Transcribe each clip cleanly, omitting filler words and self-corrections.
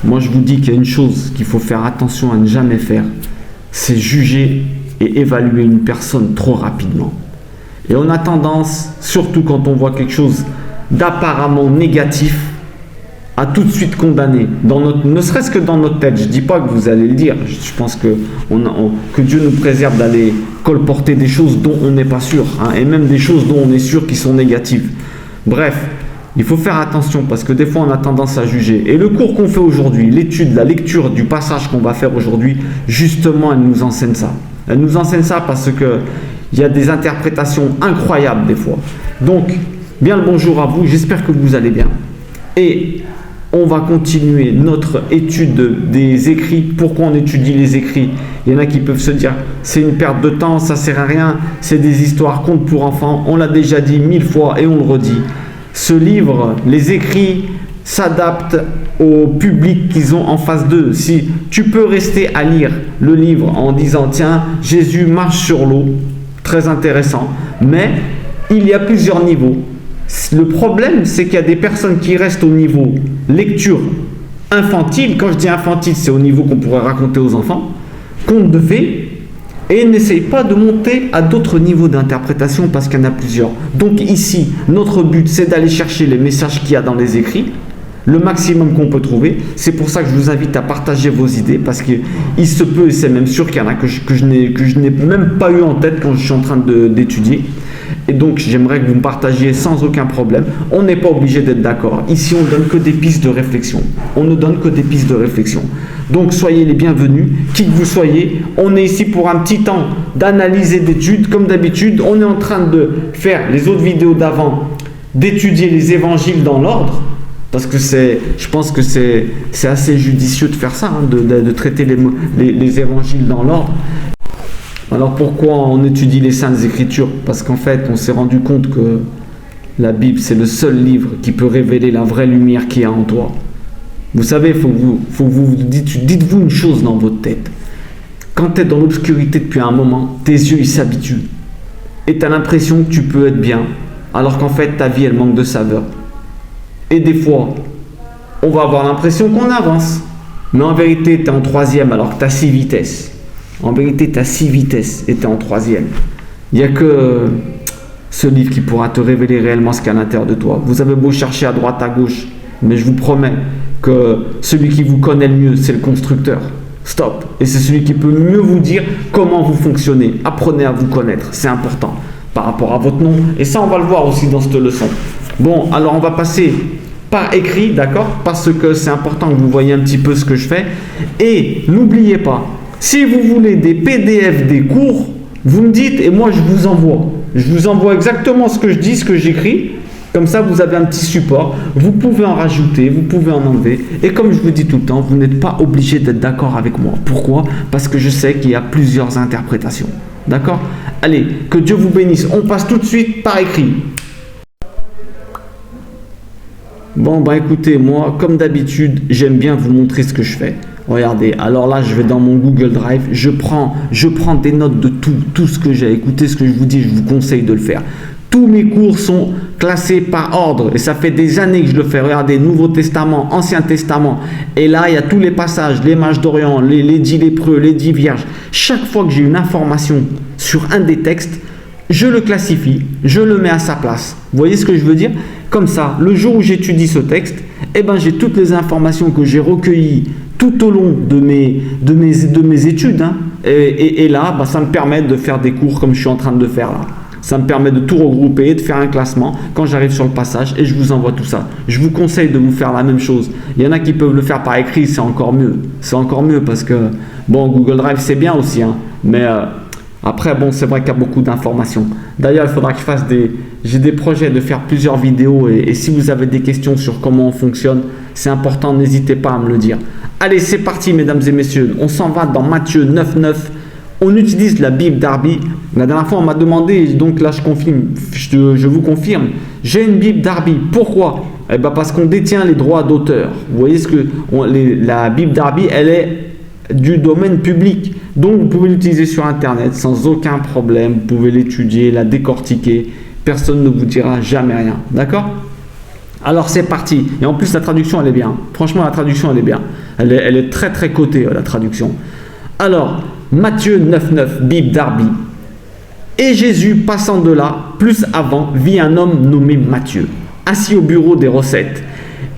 Moi, je vous dis qu'il y a une chose qu'il faut faire attention à ne jamais faire, c'est juger et évaluer une personne trop rapidement. Et on a tendance, surtout quand on voit quelque chose d'apparemment négatif, à tout de suite condamner, ne serait-ce que dans notre tête. Je ne dis pas que vous allez le dire, je pense que Dieu nous préserve d'aller colporter des choses dont on n'est pas sûr, hein, et même des choses dont on est sûr qui sont négatives. Bref, il faut faire attention parce que des fois on a tendance à juger. Et le cours qu'on fait aujourd'hui, l'étude, la lecture du passage qu'on va faire aujourd'hui, justement, elle nous enseigne ça. Elle nous enseigne ça parce que il y a des interprétations incroyables des fois. Donc, bien le bonjour à vous, j'espère que vous allez bien. Et on va continuer notre étude des écrits. Pourquoi on étudie les écrits? Il y en a qui peuvent se dire c'est une perte de temps, ça sert à rien, c'est des histoires, contes pour enfants. On l'a déjà dit 1000 fois et on le redit. Ce livre, les écrits, s'adaptent au public qu'ils ont en face d'eux. Si tu peux rester à lire le livre en disant tiens, Jésus marche sur l'eau, très intéressant, mais il y a plusieurs niveaux. Le problème, c'est qu'il y a des personnes qui restent au niveau lecture infantile. Quand je dis infantile, c'est au niveau qu'on pourrait raconter aux enfants, conte de fées, et n'essaye pas de monter à d'autres niveaux d'interprétation parce qu'il y en a plusieurs. Donc ici, notre but, c'est d'aller chercher les messages qu'il y a dans les écrits, le maximum qu'on peut trouver. C'est pour ça que je vous invite à partager vos idées parce qu'il se peut, et c'est même sûr qu'il y en a que je n'ai même pas eu en tête quand je suis en train d'étudier. Et donc, j'aimerais que vous me partagiez sans aucun problème. On n'est pas obligé d'être d'accord. Ici, on ne donne que des pistes de réflexion. On ne donne que des pistes de réflexion. Donc, soyez les bienvenus, qui que vous soyez. On est ici pour un petit temps d'analyse et d'études. Comme d'habitude, on est en train de faire les autres vidéos d'avant, d'étudier les évangiles dans l'ordre. Parce que je pense que c'est assez judicieux de faire ça, hein, de traiter les évangiles dans l'ordre. Alors pourquoi on étudie les Saintes Écritures? Parce qu'en fait, on s'est rendu compte que la Bible, c'est le seul livre qui peut révéler la vraie lumière qu'il y a en toi. Vous savez, dites-vous une chose dans votre tête. Quand tu es dans l'obscurité depuis un moment, tes yeux, ils s'habituent. Et tu as l'impression que tu peux être bien, alors qu'en fait, ta vie, elle manque de saveur. Et des fois, on va avoir l'impression qu'on avance. Mais en vérité, tu es en 3e alors que tu as 6 vitesses. En vérité, tu as 6 vitesses et tu es en 3e. Il n'y a que ce livre qui pourra te révéler réellement ce qu'il y a à l'intérieur de toi. Vous avez beau chercher à droite, à gauche, mais je vous promets que celui qui vous connaît le mieux, c'est le constructeur. Stop. Et c'est celui qui peut mieux vous dire comment vous fonctionnez. Apprenez à vous connaître, c'est important par rapport à votre nom. Et ça, on va le voir aussi dans cette leçon. Bon, alors on va passer par écrit, d'accord? Parce que c'est important que vous voyez un petit peu ce que je fais. Et n'oubliez pas, si vous voulez des PDF des cours, vous me dites et moi je vous envoie. Je vous envoie exactement ce que je dis, ce que j'écris. Comme ça, vous avez un petit support. Vous pouvez en rajouter, vous pouvez en enlever. Et comme je vous dis tout le temps, vous n'êtes pas obligé d'être d'accord avec moi. Pourquoi? Parce que je sais qu'il y a plusieurs interprétations. D'accord? Allez, que Dieu vous bénisse. On passe tout de suite par écrit. Bon, écoutez, moi, comme d'habitude, j'aime bien vous montrer ce que je fais. Regardez, alors là, je vais dans mon Google Drive, je prends des notes de tout ce que j'ai. Écoutez ce que je vous dis, je vous conseille de le faire. Tous mes cours sont classés par ordre et ça fait des années que je le fais. Regardez, Nouveau Testament, Ancien Testament. Et là, il y a tous les passages, les mages d'Orient, les 10 lépreux, les 10 vierges. Chaque fois que j'ai une information sur un des textes, je le classifie, je le mets à sa place. Vous voyez ce que je veux dire? Comme ça, le jour où j'étudie ce texte, j'ai toutes les informations que j'ai recueillies tout au long de mes études. Hein. Et là, ça me permet de faire des cours comme je suis en train de faire là. Ça me permet de tout regrouper, de faire un classement quand j'arrive sur le passage et je vous envoie tout ça. Je vous conseille de vous faire la même chose. Il y en a qui peuvent le faire par écrit, c'est encore mieux. C'est encore mieux parce que, Google Drive c'est bien aussi, hein, mais après, c'est vrai qu'il y a beaucoup d'informations. D'ailleurs, il faudra que j'ai des projets de faire plusieurs vidéos et si vous avez des questions sur comment on fonctionne, c'est important, n'hésitez pas à me le dire. Allez, c'est parti, mesdames et messieurs. On s'en va dans Matthieu 9,9. On utilise la Bible Darby. La dernière fois, on m'a demandé, donc là, je vous confirme, j'ai une Bible Darby. Pourquoi? Parce qu'on détient les droits d'auteur. Vous voyez la Bible Darby, elle est du domaine public. Donc, vous pouvez l'utiliser sur Internet sans aucun problème. Vous pouvez l'étudier, la décortiquer. Personne ne vous dira jamais rien. D'accord? Alors c'est parti. Et en plus la traduction elle est bien. Franchement la traduction elle est bien. Elle est très très cotée la traduction. Alors Matthieu 9,9, Bible Darby. Et Jésus passant de là, plus avant, vit un homme nommé Matthieu, assis au bureau des recettes.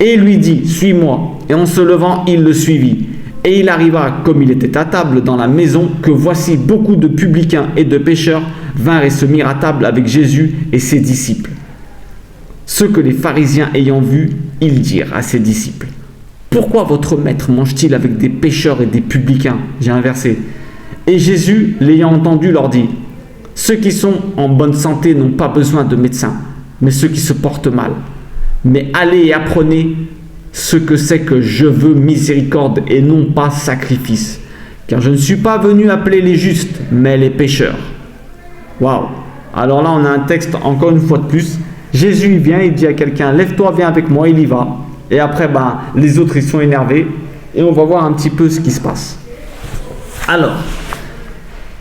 Et lui dit, suis-moi. Et en se levant, il le suivit. Et il arriva, comme il était à table dans la maison, que voici beaucoup de publicains et de pécheurs vinrent et se mirent à table avec Jésus et ses disciples. Ce que les pharisiens ayant vu, ils dirent à ses disciples, pourquoi votre maître mange-t-il avec des pécheurs et des publicains? J'ai inversé. Et Jésus, l'ayant entendu, leur dit, ceux qui sont en bonne santé n'ont pas besoin de médecins, mais ceux qui se portent mal. Mais allez et apprenez ce que c'est que je veux miséricorde et non pas sacrifice. Car je ne suis pas venu appeler les justes, mais les pécheurs. Waouh! Alors là, on a un texte, encore une fois de plus. Jésus, il vient, il dit à quelqu'un, lève-toi, viens avec moi, il y va. Et après, les autres, ils sont énervés. Et on va voir un petit peu ce qui se passe.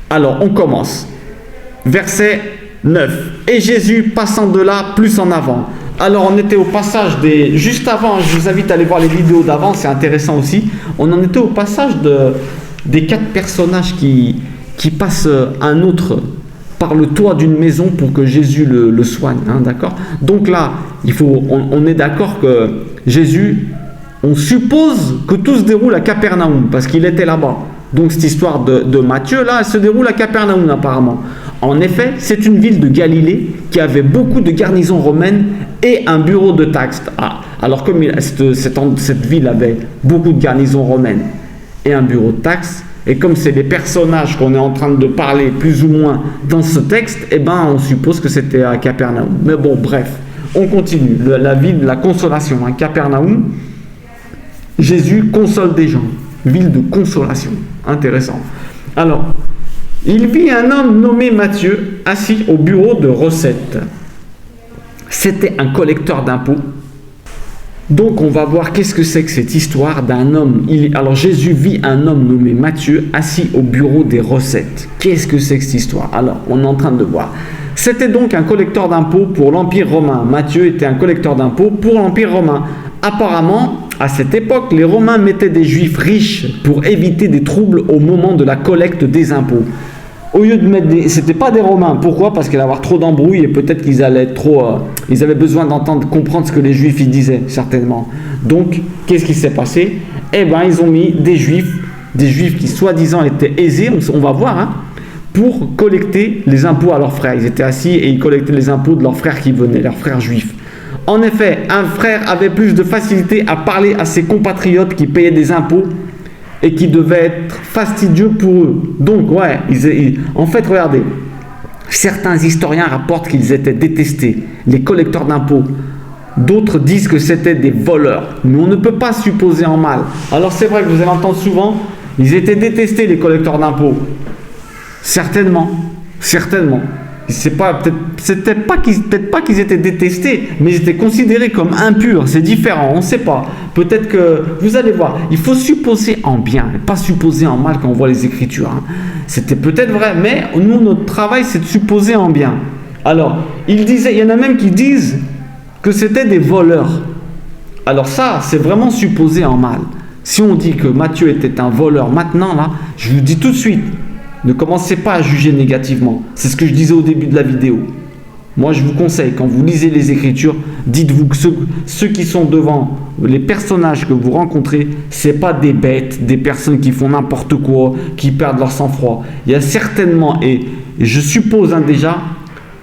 Alors on commence. Verset 9. Et Jésus passant de là plus en avant. Alors on était au passage juste avant, je vous invite à aller voir les vidéos d'avant, c'est intéressant aussi. On en était au passage des 4 personnages qui passent un autre par le toit d'une maison pour que Jésus le soigne, hein, d'accord? Donc là, on est d'accord que Jésus, on suppose que tout se déroule à Capernaum parce qu'il était là-bas. Donc cette histoire de Matthieu, là, elle se déroule à Capernaum apparemment. En effet, c'est une ville de Galilée qui avait beaucoup de garnisons romaines et un bureau de taxes. Alors comme cette ville avait beaucoup de garnisons romaines et un bureau de taxes, et comme c'est les personnages qu'on est en train de parler plus ou moins dans ce texte, on suppose que c'était à Capernaum. Mais bon, bref, on continue. La ville de la consolation, hein, Capernaum, Jésus console des gens. Ville de consolation. Intéressant. Alors, il vit un homme nommé Matthieu assis au bureau de recettes. C'était un collecteur d'impôts. Donc on va voir qu'est-ce que c'est que cette histoire d'un homme. Alors Jésus vit un homme nommé Matthieu assis au bureau des recettes. Qu'est-ce que c'est que cette histoire? Alors on est en train de voir. C'était donc un collecteur d'impôts pour l'Empire romain. Matthieu était un collecteur d'impôts pour l'Empire romain. Apparemment, à cette époque, les Romains mettaient des Juifs riches pour éviter des troubles au moment de la collecte des impôts. Au lieu de mettre c'était pas des Romains. Pourquoi? Parce qu'il allait y avoir trop d'embrouilles et peut-être qu'ils allaient ils avaient besoin comprendre ce que les Juifs ils disaient, certainement. Donc, qu'est-ce qui s'est passé? Ils ont mis des Juifs qui soi-disant étaient aisés, on va voir, hein, pour collecter les impôts à leurs frères. Ils étaient assis et ils collectaient les impôts de leurs frères qui venaient, leurs frères juifs. En effet, un frère avait plus de facilité à parler à ses compatriotes qui payaient des impôts et qui devaient être fastidieux pour eux. Donc, en fait, regardez, certains historiens rapportent qu'ils étaient détestés, les collecteurs d'impôts. D'autres disent que c'était des voleurs, mais on ne peut pas supposer en mal. Alors c'est vrai que vous allez entendre souvent, ils étaient détestés, les collecteurs d'impôts. Certainement. Peut-être pas qu'ils étaient détestés, mais ils étaient considérés comme impurs. C'est différent, on ne sait pas. Peut-être que, vous allez voir, il faut supposer en bien, et pas supposer en mal quand on voit les Écritures. Hein. C'était peut-être vrai, mais nous, notre travail, c'est de supposer en bien. Alors, il y en a même qui disent que c'était des voleurs. Alors ça, c'est vraiment supposer en mal. Si on dit que Matthieu était un voleur maintenant, là, je vous dis tout de suite, ne commencez pas à juger négativement. C'est ce que je disais au début de la vidéo. Moi, je vous conseille, quand vous lisez les Écritures, dites-vous que ceux qui sont devant, les personnages que vous rencontrez, ce n'est pas des bêtes, des personnes qui font n'importe quoi, qui perdent leur sang-froid. Il y a certainement, et je suppose déjà,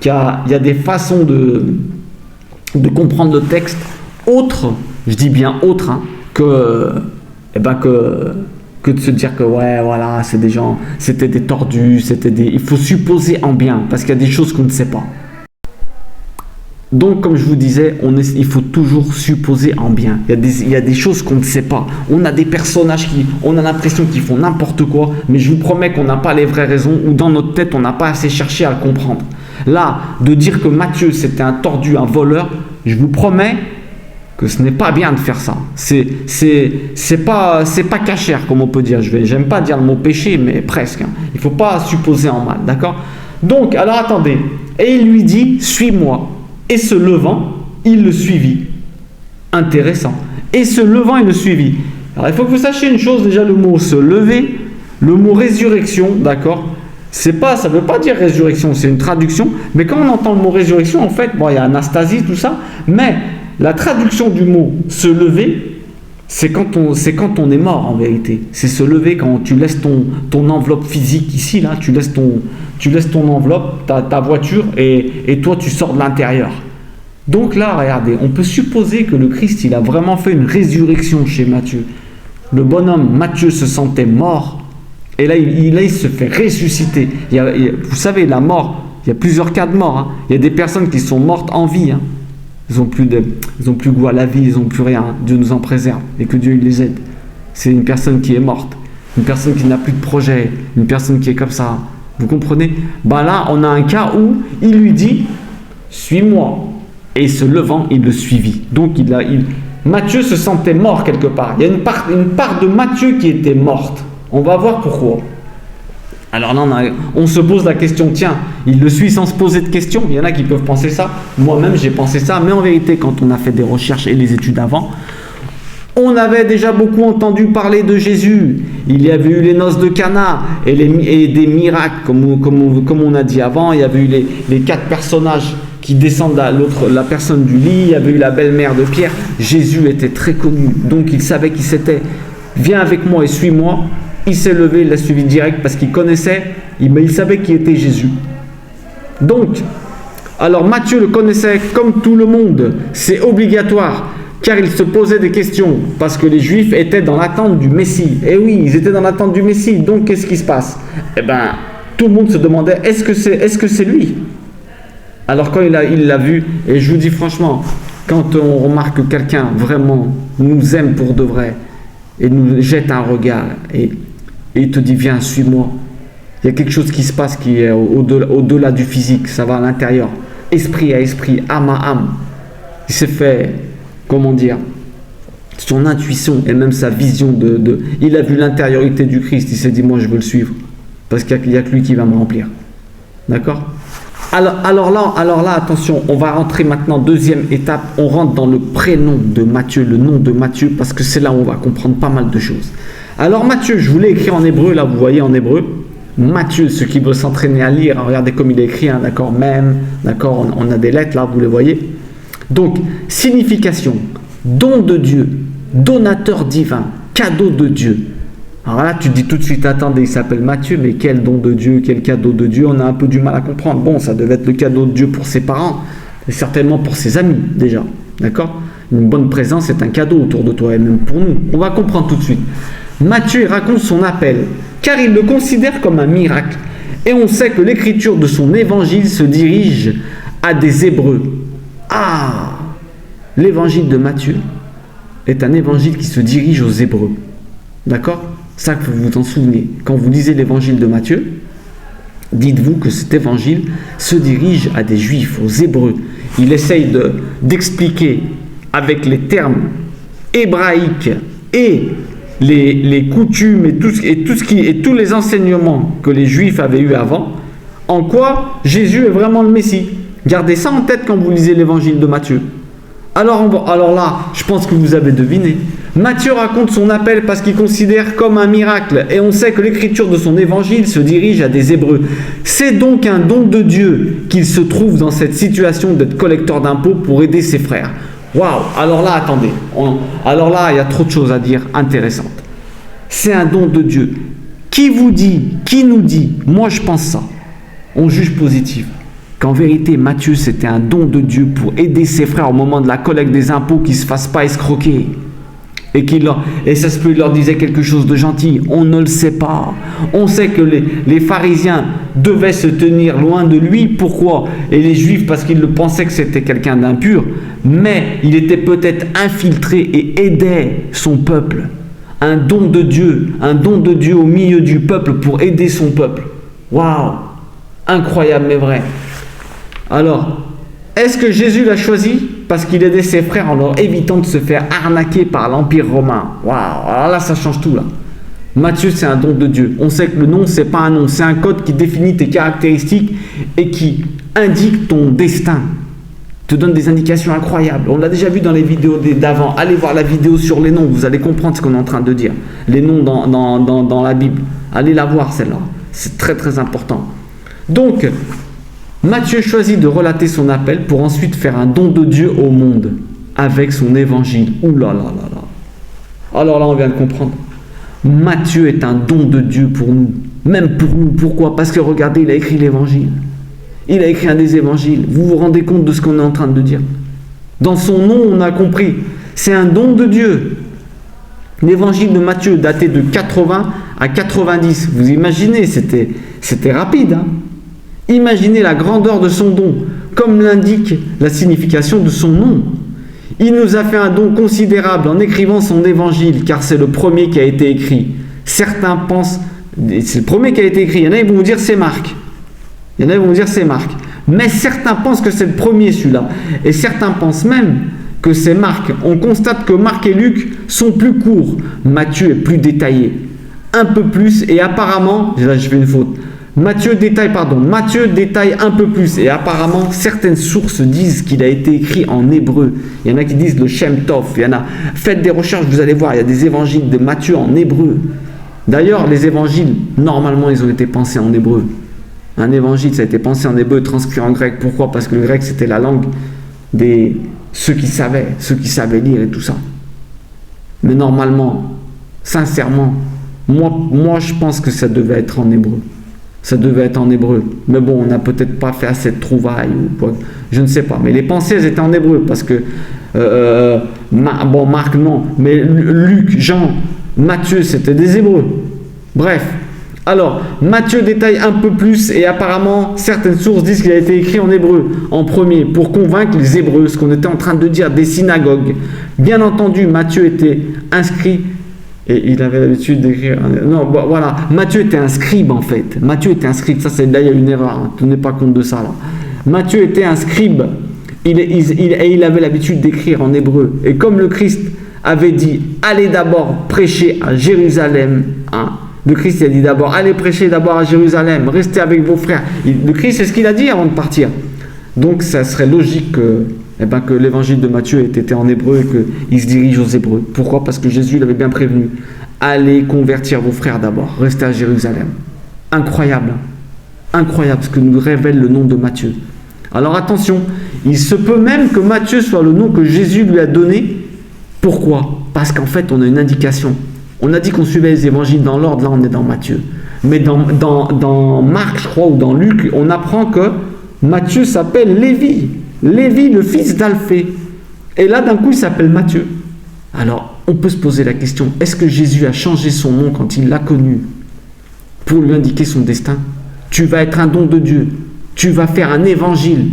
qu'il y a des façons de comprendre le texte autres, je dis bien autres, hein, que de se dire que c'est des gens, c'était des tordus, il faut supposer en bien, parce qu'il y a des choses qu'on ne sait pas. Donc, comme je vous disais, il faut toujours supposer en bien. Il y a des choses qu'on ne sait pas. On a des personnages on a l'impression qu'ils font n'importe quoi, mais je vous promets qu'on n'a pas les vraies raisons, ou dans notre tête, on n'a pas assez cherché à le comprendre. Là, de dire que Matthieu, c'était un tordu, un voleur, je vous promets que ce n'est pas bien de faire ça. C'est pas cachère, comme on peut dire. J'aime pas dire le mot péché, mais presque. Hein. Il ne faut pas supposer en mal, d'accord? Donc, alors attendez. Et il lui dit, suis-moi. Et se levant, il le suivit. Intéressant. Et se levant, il le suivit. Alors il faut que vous sachiez une chose, déjà le mot se lever, le mot résurrection, d'accord, ça ne veut pas dire résurrection, c'est une traduction, mais quand on entend le mot résurrection, en fait, bon, il y a anastasie, tout ça, mais la traduction du mot se lever, c'est quand on est mort en vérité. C'est se lever quand tu laisses ton enveloppe physique ici, là, tu laisses ton enveloppe, ta voiture, et toi tu sors de l'intérieur. Donc là, regardez, on peut supposer que le Christ, il a vraiment fait une résurrection chez Matthieu. Le bonhomme, Matthieu, se sentait mort, et là, il se fait ressusciter. Vous savez, la mort, il y a plusieurs cas de mort. Hein. Il y a des personnes qui sont mortes en vie. Hein. Ils n'ont plus goût à la vie, ils n'ont plus rien. Dieu nous en préserve et que Dieu il les aide. C'est une personne qui est morte, une personne qui n'a plus de projet, une personne qui est comme ça. Vous comprenez? Là, on a un cas où il lui dit « Suis-moi ». Et se levant, il le suivit. Donc, Matthieu se sentait mort quelque part. Il y a une part de Matthieu qui était morte. On va voir pourquoi. Alors là, on se pose la question, tiens, il le suit sans se poser de questions. Il y en a qui peuvent penser ça. Moi-même, j'ai pensé ça. Mais en vérité, quand on a fait des recherches et les études avant, on avait déjà beaucoup entendu parler de Jésus. Il y avait eu les noces de Cana et des miracles, comme on a dit avant. Il y avait eu les 4 personnages qui descendent la personne du lit. Il y avait eu la belle-mère de Pierre. Jésus était très connu. Donc, il savait qui c'était. Viens avec moi et suis-moi. Il s'est levé, il l'a suivi direct parce qu'il connaissait, il savait qui était Jésus. Donc, alors Matthieu le connaissait comme tout le monde, c'est obligatoire, car il se posait des questions, parce que les Juifs étaient dans l'attente du Messie. Et oui, ils étaient dans l'attente du Messie, donc qu'est-ce qui se passe? Tout le monde se demandait, est-ce que c'est lui? Alors quand il l'a vu, et je vous dis franchement, quand on remarque que quelqu'un vraiment nous aime pour de vrai, et nous jette un regard, et il te dit viens, suis-moi. Il y a quelque chose qui se passe qui est au-delà du physique, ça va à l'intérieur, esprit à esprit, âme à âme. Il s'est fait, comment dire, son intuition et même sa vision il a vu l'intériorité du Christ, il s'est dit moi je veux le suivre, parce qu'il n'y a que lui qui va me remplir. D'accord? Alors là, attention, on va rentrer maintenant, deuxième étape, on rentre dans le prénom de Matthieu, le nom de Matthieu, parce que c'est là où on va comprendre pas mal de choses. Alors Matthieu, je vous l'ai écrit en hébreu, là vous voyez en hébreu, Matthieu, ceux qui veulent s'entraîner à lire, regardez comme il est écrit, hein, d'accord, même, d'accord, on a des lettres là, vous les voyez. Donc, signification, don de Dieu, donateur divin, cadeau de Dieu. Alors là, tu te dis tout de suite, attendez, il s'appelle Matthieu, mais quel don de Dieu, quel cadeau de Dieu, on a un peu du mal à comprendre. Bon, ça devait être le cadeau de Dieu pour ses parents, et certainement pour ses amis, déjà, d'accord? Une bonne présence est un cadeau autour de toi, et même pour nous. On va comprendre tout de suite. Matthieu, il raconte son appel, car il le considère comme un miracle, et on sait que l'écriture de son évangile se dirige à des Hébreux. Ah! L'évangile de Matthieu est un évangile qui se dirige aux Hébreux, d'accord? Ça, que vous vous en souvenez. Quand vous lisez l'évangile de Matthieu, dites-vous que cet évangile se dirige à des Juifs, aux Hébreux. Il essaye d'expliquer avec les termes hébraïques et les coutumes et tous les enseignements que les Juifs avaient eu avant, en quoi Jésus est vraiment le Messie. Gardez ça en tête quand vous lisez l'évangile de Matthieu. Alors là, je pense que vous avez deviné. Matthieu raconte son appel parce qu'il considère comme un miracle, et on sait que l'écriture de son évangile se dirige à des Hébreux. C'est donc un don de Dieu qu'il se trouve dans cette situation d'être collecteur d'impôts pour aider ses frères. Waouh! Alors là, attendez. Alors là, il y a trop de choses à dire intéressantes. C'est un don de Dieu. Qui vous dit? Qui nous dit? Moi, je pense ça. On juge positif. Qu'en vérité, Matthieu, c'était un don de Dieu pour aider ses frères au moment de la collecte des impôts, qu'ils ne se fassent pas escroquer. Et ça se peut, il leur disait quelque chose de gentil. On ne le sait pas. On sait que les pharisiens devaient se tenir loin de lui. Pourquoi? Et les juifs, parce qu'ils pensaient que c'était quelqu'un d'impur. Mais il était peut-être infiltré et aidait son peuple. Un don de Dieu au milieu du peuple pour aider son peuple. Waouh! Incroyable mais vrai. Alors, est-ce que Jésus l'a choisi parce qu'il aidait ses frères en leur évitant de se faire arnaquer par l'Empire romain? Waouh! Alors là, ça change tout là. Matthieu, c'est un don de Dieu. On sait que le nom, c'est pas un nom, c'est un code qui définit tes caractéristiques et qui indique ton destin. te donne des indications incroyables. On l'a déjà vu dans les vidéos d'avant. Allez voir la vidéo sur les noms, vous allez comprendre ce qu'on est en train de dire. Les noms dans la Bible. Allez la voir celle-là. C'est très très important. Donc, Matthieu choisit de relater son appel pour ensuite faire un don de Dieu au monde avec son évangile. Ouh là là là là. Alors là, on vient de comprendre. Matthieu est un don de Dieu pour nous. Même pour nous. Pourquoi? Parce que regardez, il a écrit l'évangile. Il a écrit un des évangiles. Vous vous rendez compte de ce qu'on est en train de dire? Dans son nom, on a compris. C'est un don de Dieu. L'évangile de Matthieu daté de 80 à 90. Vous imaginez, c'était rapide. Hein? Imaginez la grandeur de son don, comme l'indique la signification de son nom. Il nous a fait un don considérable en écrivant son évangile, car c'est le premier qui a été écrit. Certains pensent, c'est le premier qui a été écrit. Il y en a qui vont vous dire c'est Marc. Il y en a qui vont vous dire c'est Marc. Mais certains pensent que c'est le premier celui-là. Et certains pensent même que c'est Marc. On constate que Marc et Luc sont plus courts. Matthieu est plus détaillé. Un peu plus et apparemment, là je fais une faute. Matthieu détaille un peu plus et apparemment certaines sources disent qu'il a été écrit en hébreu. Il y en a qui disent le Shem Tov. Il y en a. Faites des recherches, vous allez voir, il y a des évangiles de Matthieu en hébreu. D'ailleurs, les évangiles, normalement, ils ont été pensés en hébreu. Un évangile, ça a été pensé en hébreu, transcrit en grec. Pourquoi? Parce que le grec, c'était la langue des ceux qui savaient lire et tout ça. Mais normalement, sincèrement, moi je pense que ça devait être en hébreu. Ça devait être en hébreu. Mais bon, on n'a peut-être pas fait assez de trouvailles. Je ne sais pas. Mais les pensées, elles étaient en hébreu. Parce que, Marc, non. Mais Luc, Jean, Matthieu, c'était des hébreux. Bref. Alors, Matthieu détaille un peu plus. Et apparemment, certaines sources disent qu'il a été écrit en hébreu. En premier, pour convaincre les hébreux. Ce qu'on était en train de dire des synagogues. Bien entendu, Matthieu était inscrit. Et il avait l'habitude d'écrire. Non, voilà. Matthieu était un scribe en fait. Matthieu était un scribe. Ça, c'est là, il y a une erreur. Hein. Tenez pas compte de ça là. Matthieu était un scribe. Il avait l'habitude d'écrire en hébreu. Et comme le Christ avait dit, allez d'abord prêcher à Jérusalem. Hein. Le Christ a dit d'abord, allez prêcher d'abord à Jérusalem. Restez avec vos frères. Le Christ, c'est ce qu'il a dit avant de partir. Donc, ça serait logique que l'évangile de Matthieu ait été en hébreu et qu'il se dirige aux Hébreux. Pourquoi? Parce que Jésus l'avait bien prévenu. Allez convertir vos frères d'abord. Restez à Jérusalem. Incroyable. Incroyable ce que nous révèle le nom de Matthieu. Alors attention, il se peut même que Matthieu soit le nom que Jésus lui a donné. Pourquoi? Parce qu'en fait, on a une indication. On a dit qu'on suivait les évangiles dans l'ordre. Là, on est dans Matthieu. Mais dans Marc, je crois, ou dans Luc, on apprend que Matthieu s'appelle Lévi. Lévi, le fils d'Alphée. Et là, d'un coup, il s'appelle Matthieu. Alors, on peut se poser la question, est-ce que Jésus a changé son nom quand il l'a connu pour lui indiquer son destin? Tu vas être un don de Dieu. Tu vas faire un évangile.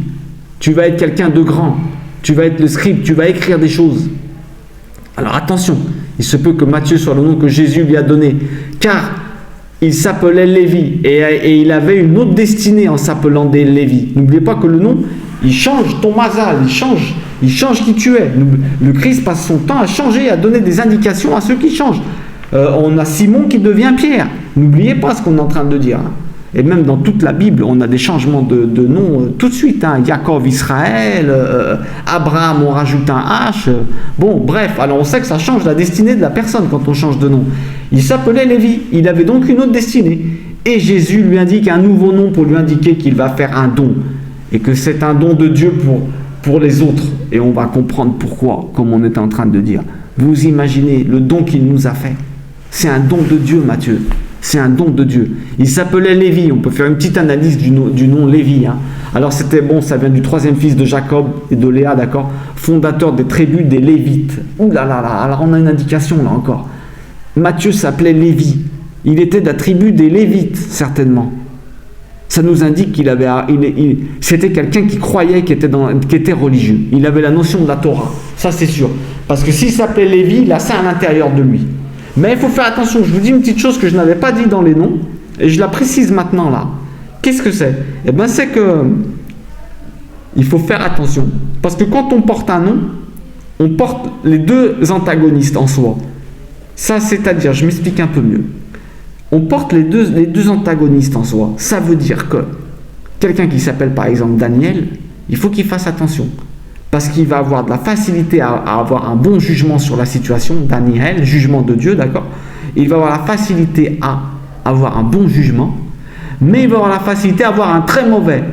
Tu vas être quelqu'un de grand. Tu vas être le scribe. Tu vas écrire des choses. Alors, attention. Il se peut que Matthieu soit le nom que Jésus lui a donné. Car il s'appelait Lévi. Et il avait une autre destinée en s'appelant des Lévi. N'oubliez pas que le nom... Il change ton mazal, il change qui tu es. Le Christ passe son temps à changer, à donner des indications à ceux qui changent. On a Simon qui devient Pierre. N'oubliez pas ce qu'on est en train de dire. Hein. Et même dans toute la Bible, on a des changements de nom tout de suite. Hein. Jacob, Israël, Abraham, on rajoute un H. Bon, bref, alors on sait que ça change la destinée de la personne quand on change de nom. Il s'appelait Lévi, il avait donc une autre destinée. Et Jésus lui indique un nouveau nom pour lui indiquer qu'il va faire un don. Et que c'est un don de Dieu pour les autres. Et on va comprendre pourquoi, comme on était en train de dire. Vous imaginez le don qu'il nous a fait. C'est un don de Dieu, Matthieu. C'est un don de Dieu. Il s'appelait Lévi. On peut faire une petite analyse du nom Lévi. Hein. Alors c'était bon, ça vient du troisième fils de Jacob et de Léa, d'accord? Fondateur des tribus des Lévites. Ouh là là là, alors on a une indication là encore. Matthieu s'appelait Lévi. Il était de la tribu des Lévites, certainement. Ça nous indique c'était quelqu'un qui croyait, qui était religieux. Il avait la notion de la Torah. Ça, c'est sûr. Parce que s'il s'appelait Lévi, il a ça à l'intérieur de lui. Mais il faut faire attention. Je vous dis une petite chose que je n'avais pas dit dans les noms. Et je la précise maintenant là. Qu'est-ce que c'est? Eh bien, c'est que il faut faire attention. Parce que quand on porte un nom, on porte les deux antagonistes en soi. Ça, c'est-à-dire, je m'explique un peu mieux. On porte les deux antagonistes en soi. Ça veut dire que quelqu'un qui s'appelle par exemple Daniel, il faut qu'il fasse attention. parce qu'il va avoir de la facilité à avoir un bon jugement sur la situation, Daniel, jugement de Dieu, d'accord? Il va avoir la facilité à avoir un bon jugement, mais il va avoir la facilité à avoir un très mauvais.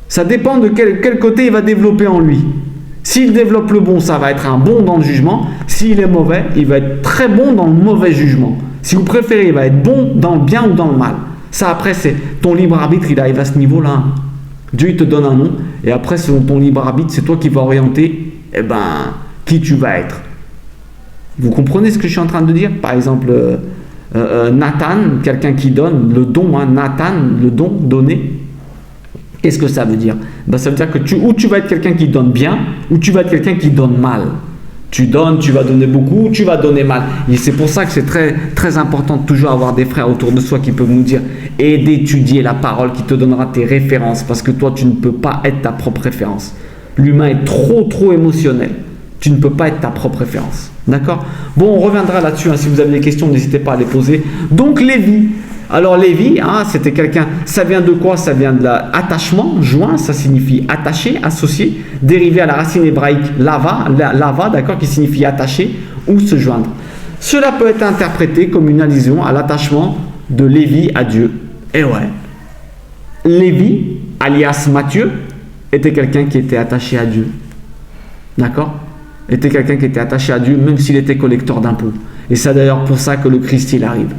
Ça dépend de quel côté il va développer en lui. S'il développe le bon, ça va être un bon dans le jugement. S'il est mauvais, il va être très bon dans le mauvais jugement. Si vous préférez, il va être bon dans le bien ou dans le mal. Ça, après, c'est ton libre arbitre, il arrive à ce niveau-là. Dieu, il te donne un nom, et après, selon ton libre arbitre, c'est toi qui vas orienter qui tu vas être. Vous comprenez ce que je suis en train de dire? Par exemple, Nathan, quelqu'un qui donne le don, Nathan, le don, donner. Qu'est-ce que ça veut dire? Ça veut dire que ou tu vas être quelqu'un qui donne bien, ou tu vas être quelqu'un qui donne mal. Tu donnes, tu vas donner beaucoup, ou tu vas donner mal. Et c'est pour ça que c'est très, très important de toujours avoir des frères autour de soi qui peuvent nous dire et d'étudier la parole qui te donnera tes références, parce que toi, tu ne peux pas être ta propre référence. L'humain est trop, trop émotionnel. Tu ne peux pas être ta propre référence. D'accord? Bon, on reviendra là-dessus. Si vous avez des questions, n'hésitez pas à les poser. Donc, Lévi. Alors Lévi, c'était quelqu'un, ça vient de quoi? Ça vient de l'attachement, joint, ça signifie attaché, associé, dérivé à la racine hébraïque lava, d'accord, qui signifie attacher ou se joindre. Cela peut être interprété comme une allusion à l'attachement de Lévi à Dieu. Et ouais, Lévi, alias Matthieu, était quelqu'un qui était attaché à Dieu. D'accord? Était quelqu'un qui était attaché à Dieu, même s'il était collecteur d'impôts. Et c'est d'ailleurs pour ça que le Christ, il arrive.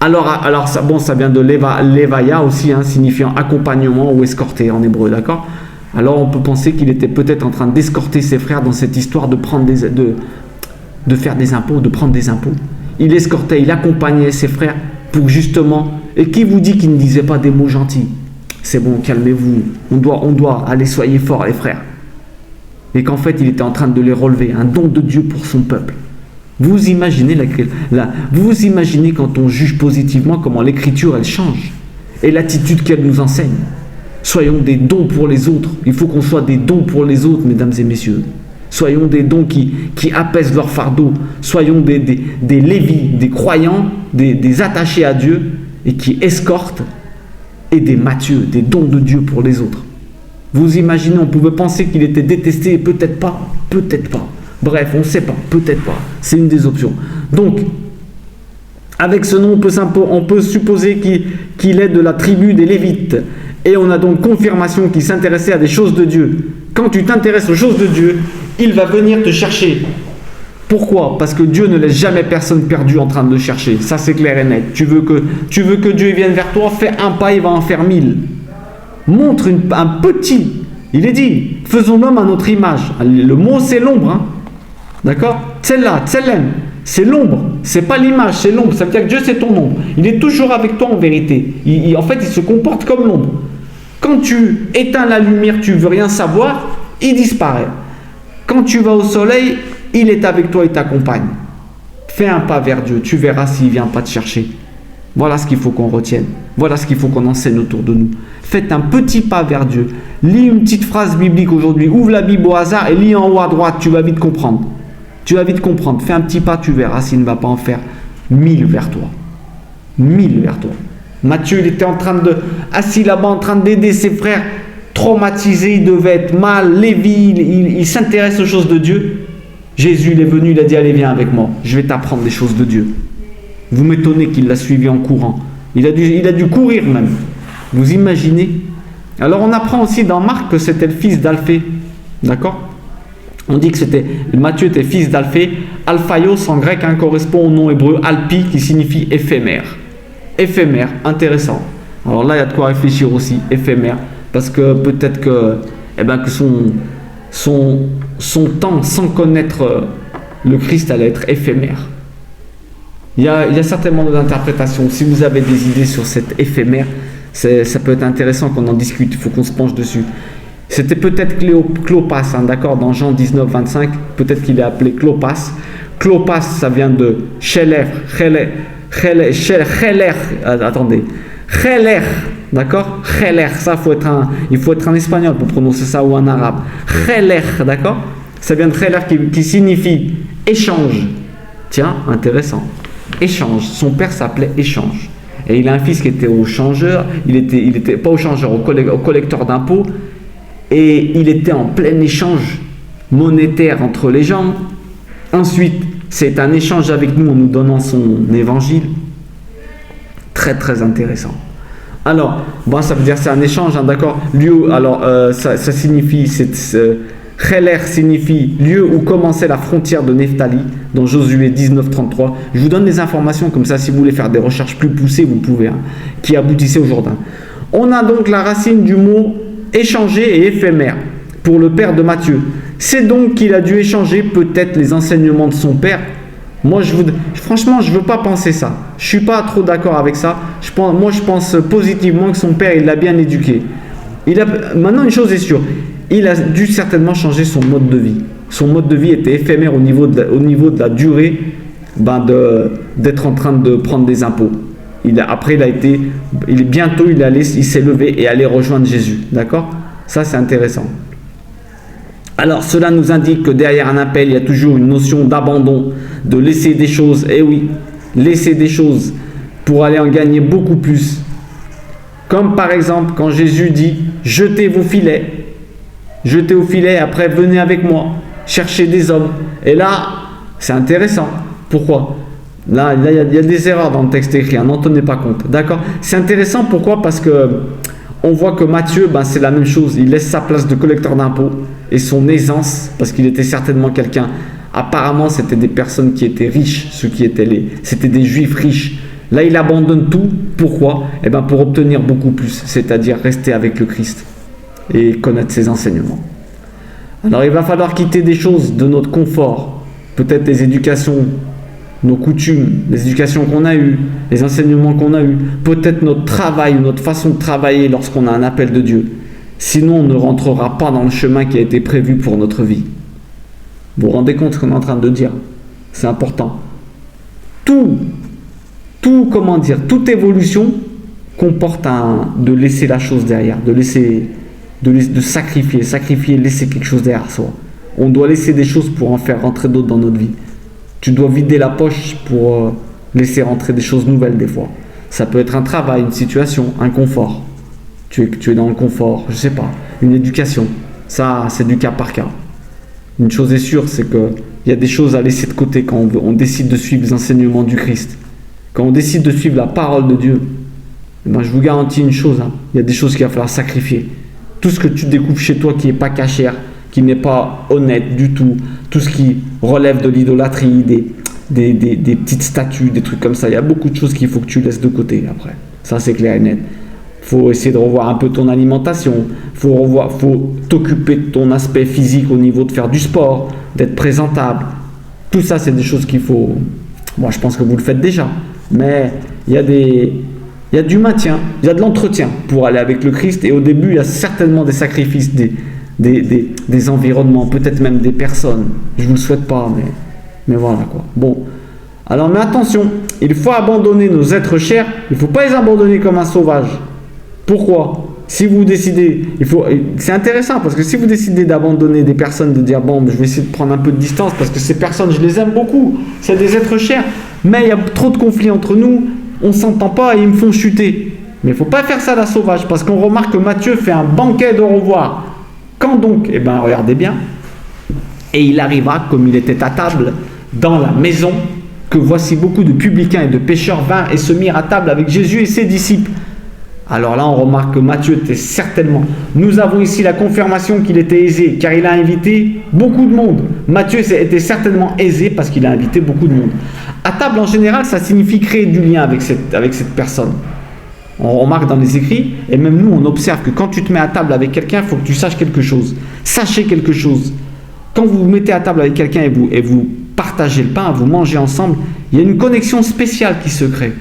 Alors ça vient de Levaya aussi, signifiant accompagnement ou escorter en hébreu, d'accord? Alors on peut penser qu'il était peut-être en train d'escorter ses frères dans cette histoire de faire des impôts, de prendre des impôts. Il escortait, il accompagnait ses frères pour justement... Et qui vous dit qu'il ne disait pas des mots gentils? C'est bon, calmez-vous, on doit aller, soyez forts les frères. Et qu'en fait il était en train de les relever, un don de Dieu pour son peuple. Vous imaginez vous imaginez quand on juge positivement comment l'écriture elle change et l'attitude qu'elle nous enseigne. Soyons des dons pour les autres. Il faut qu'on soit des dons pour les autres, mesdames et messieurs. Soyons des dons qui apaisent leur fardeau. Soyons des Lévis, des croyants, des attachés à Dieu et qui escortent, et des Matthieu, des dons de Dieu pour les autres. Vous imaginez, on pouvait penser qu'il était détesté, peut-être pas. Bref, on ne sait pas, peut-être pas. C'est une des options. Donc, avec ce nom, on peut supposer qu'il est de la tribu des Lévites. Et on a donc confirmation qu'il s'intéressait à des choses de Dieu. Quand tu t'intéresses aux choses de Dieu, il va venir te chercher. Pourquoi? Parce que Dieu ne laisse jamais personne perdu en train de le chercher. Ça, c'est clair et net. Tu veux que Dieu vienne vers toi, fais un pas, il va en faire 1000. Montre un petit. Il est dit, faisons l'homme à notre image. Le mot, c'est l'ombre, D'accord? Celle-là, c'est l'ombre, c'est pas l'image, c'est l'ombre. Ça veut dire que Dieu, c'est ton ombre. Il est toujours avec toi en vérité. En fait, il se comporte comme l'ombre. Quand tu éteins la lumière, tu veux rien savoir, il disparaît. Quand tu vas au soleil, il est avec toi et t'accompagne. Fais un pas vers Dieu, tu verras s'il ne vient pas te chercher. Voilà ce qu'il faut qu'on retienne. Voilà ce qu'il faut qu'on enseigne autour de nous. Faites un petit pas vers Dieu. Lis une petite phrase biblique aujourd'hui. Ouvre la Bible au hasard et lis en haut à droite. Tu vas vite comprendre. Fais un petit pas, tu verras s'il ne va pas en faire 1000 vers toi. 1000 vers toi. Matthieu, il était assis là-bas en train d'aider ses frères. Traumatisé, il devait être mal. Lévi, il s'intéresse aux choses de Dieu. Jésus, il est venu, il a dit, allez, viens avec moi. Je vais t'apprendre des choses de Dieu. Vous m'étonnez qu'il l'a suivi en courant. Il a dû courir même. Vous imaginez? Alors on apprend aussi dans Marc que c'était le fils d'Alphée. D'accord? On dit que Matthieu était fils d'Alphée. Alphaios en grec correspond au nom hébreu Alpi qui signifie éphémère. Éphémère, intéressant. Alors là il y a de quoi réfléchir aussi, éphémère. Parce que peut-être que son temps sans connaître le Christ allait être éphémère. Il y a certainement des interprétations. Si vous avez des idées sur cet éphémère, ça peut être intéressant qu'on en discute. Il faut qu'on se penche dessus. C'était peut-être Clopas, d'accord, dans Jean 19, 25. Peut-être qu'il est appelé Clopas. Clopas, ça vient de Cheler, d'accord. Cheler, ça il faut être un espagnol pour prononcer ça ou un arabe. Cheler, d'accord. Ça vient de Cheler qui signifie échange. Tiens, intéressant. Échange. Son père s'appelait Échange. Et il a un fils qui était au changeur. Il était pas au changeur, au collecteur d'impôts. et il était en plein échange monétaire entre les gens. Ensuite, c'est un échange avec nous en nous donnant son évangile. Très très intéressant. Alors, bon, ça veut dire c'est un échange, hein, d'accord. Lieu, alors ça signifie, Cheler signifie lieu où commençait la frontière de Nephtali, dans Josué 19:33. Je vous donne des informations comme ça, si vous voulez faire des recherches plus poussées, vous pouvez, hein, qui aboutissaient au Jourdain. On a donc la racine du mot échanger et éphémère pour le père de Matthieu. C'est donc qu'il a dû échanger peut-être les enseignements de son père. Franchement, je ne veux pas penser ça. Je ne suis pas trop d'accord avec ça. Je pense positivement que son père, il l'a bien éduqué. Maintenant, une chose est sûre. Il a dû certainement changer son mode de vie. Son mode de vie était éphémère au niveau de la durée d'être en train de prendre des impôts. Après, il s'est levé et allé rejoindre Jésus. D'accord ? Ça, c'est intéressant. Alors, cela nous indique que derrière un appel, il y a toujours une notion d'abandon, de laisser des choses. Eh oui, laisser des choses pour aller en gagner beaucoup plus. Comme par exemple, quand Jésus dit « Jetez vos filets ». Jetez au filet, après venez avec moi, cherchez des hommes. Et là, c'est intéressant. Pourquoi ? Là, il y a des erreurs dans le texte écrit, n'en tenez pas compte. D'accord ? C'est intéressant, pourquoi ? Parce que on voit que Matthieu, c'est la même chose. Il laisse sa place de collecteur d'impôts et son aisance, parce qu'il était certainement quelqu'un. Apparemment, c'était des personnes qui étaient riches, c'était des juifs riches. Là, il abandonne tout. Pourquoi ? Pour obtenir beaucoup plus, c'est-à-dire rester avec le Christ et connaître ses enseignements. Alors il va falloir quitter des choses de notre confort, peut-être les éducations, nos coutumes, les éducations qu'on a eues, les enseignements qu'on a eus, peut-être notre travail ou notre façon de travailler lorsqu'on a un appel de Dieu. Sinon on ne rentrera pas dans le chemin qui a été prévu pour notre vie. Vous vous rendez compte de ce qu'on est en train de dire ? C'est important. Toute évolution comporte de laisser la chose derrière, de sacrifier, laisser quelque chose derrière soi. On doit laisser des choses pour en faire rentrer d'autres dans notre vie. Tu dois vider la poche pour laisser rentrer des choses nouvelles des fois. Ça peut être un travail, une situation, un confort. Tu es dans le confort, je sais pas, une éducation. Ça, c'est du cas par cas. Une chose est sûre, c'est qu'il y a des choses à laisser de côté quand on décide de suivre les enseignements du Christ. Quand on décide de suivre la parole de Dieu, je vous garantis une chose, il y a des choses qu'il va falloir sacrifier. Tout ce que tu découvres chez toi qui n'est pas cachère, qui n'est pas honnête du tout, tout ce qui relève de l'idolâtrie, des petites statues, des trucs comme ça, il y a beaucoup de choses qu'il faut que tu laisses de côté après. Ça, c'est clair et net. Il faut essayer de revoir un peu ton alimentation, il faut t'occuper de ton aspect physique au niveau de faire du sport, d'être présentable. Tout ça, c'est des choses qu'il faut... Moi, je pense que vous le faites déjà, mais il y a du maintien, il y a de l'entretien pour aller avec le Christ. Et au début, il y a certainement des sacrifices, des environnements, peut-être même des personnes. Je ne vous le souhaite pas, mais voilà quoi. Bon, alors mais attention, il faut abandonner nos êtres chers. Il ne faut pas les abandonner comme un sauvage. Pourquoi ? Si vous décidez, c'est intéressant parce que si vous décidez d'abandonner des personnes, de dire bon, je vais essayer de prendre un peu de distance parce que ces personnes, je les aime beaucoup, c'est des êtres chers, mais il y a trop de conflits entre nous. On ne s'entend pas et ils me font chuter. Mais il ne faut pas faire ça à la sauvage, parce qu'on remarque que Matthieu fait un banquet de revoir. Quand donc ? Regardez bien. Et il arriva, comme il était à table, dans la maison, que voici beaucoup de publicains et de pécheurs vinrent et se mirent à table avec Jésus et ses disciples. Alors là, on remarque que Matthieu était certainement... Nous avons ici la confirmation qu'il était aisé, car il a invité beaucoup de monde. Matthieu était certainement aisé parce qu'il a invité beaucoup de monde. À table, en général, ça signifie créer du lien avec cette personne. On remarque dans les écrits, et même nous, on observe que quand tu te mets à table avec quelqu'un, il faut que tu saches quelque chose. Sachez quelque chose. Quand vous vous mettez à table avec quelqu'un et vous partagez le pain, vous mangez ensemble, il y a une connexion spéciale qui se crée.